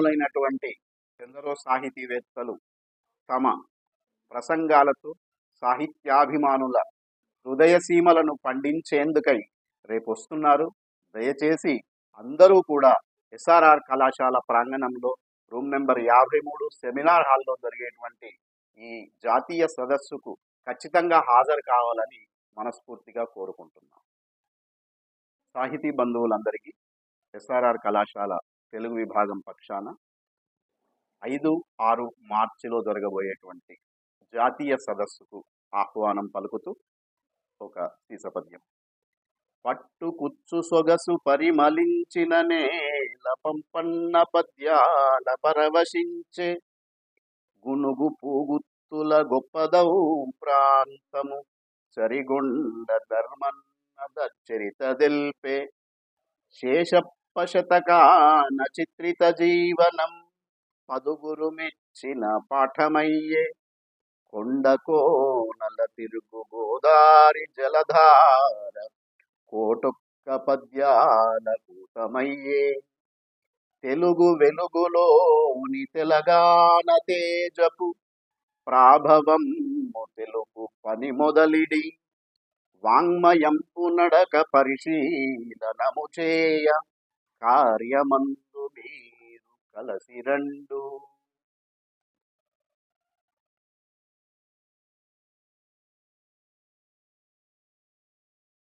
అయినటువంటి ఎందరో సాహితీవేత్తలు తమ ప్రసంగాలతో సాహిత్యాభిమానుల హృదయసీమలను పండించేందుకై రేపు వస్తున్నారు. దయచేసి అందరూ కూడా ఎస్ఆర్ఆర్ కళాశాల ప్రాంగణంలో రూమ్ నెంబర్ 53 సెమినార్ హాల్లో జరిగేటువంటి ఈ జాతీయ సదస్సుకు ఖచ్చితంగా హాజరు కావాలని మనస్ఫూర్తిగా కోరుకుంటున్నాం. సాహితీ బంధువులందరికీ ఎస్ఆర్ఆర్ కళాశాల తెలుగు విభాగం పక్షాన 5-6 మార్చిలో జరగబోయేటువంటి జాతీయ సదస్సుకు ఆహ్వానం పలుకుతూ ఒక సీసపద్యం. పట్టు కుచ్చు సొగసు పరిమళించిన నేల పంపన్న పద్యాల పరవశించే గునుగు పూగుత్తుల గొప్పదౌ ప్రాంతము చరిగొండ ధర్మన్నద చరిత దెల్పే శేషప్ప శతకాన చిత్రిత జీవనం పదుగురు మెచ్చిన పాఠమయ్యే కొండ కోనల తిరుగు గోదారి జలధార కోటొక్క పద్యాల కూతమయ్యే తెలుగు వెలుగులోని తెలంగాణ తేజపు ప్రాభవం తెలుగు పని మొదలిడి వాంగ్మయంపు నడక పరిశీలనము చేయ కార్యమందు మీరు కలసి రండు.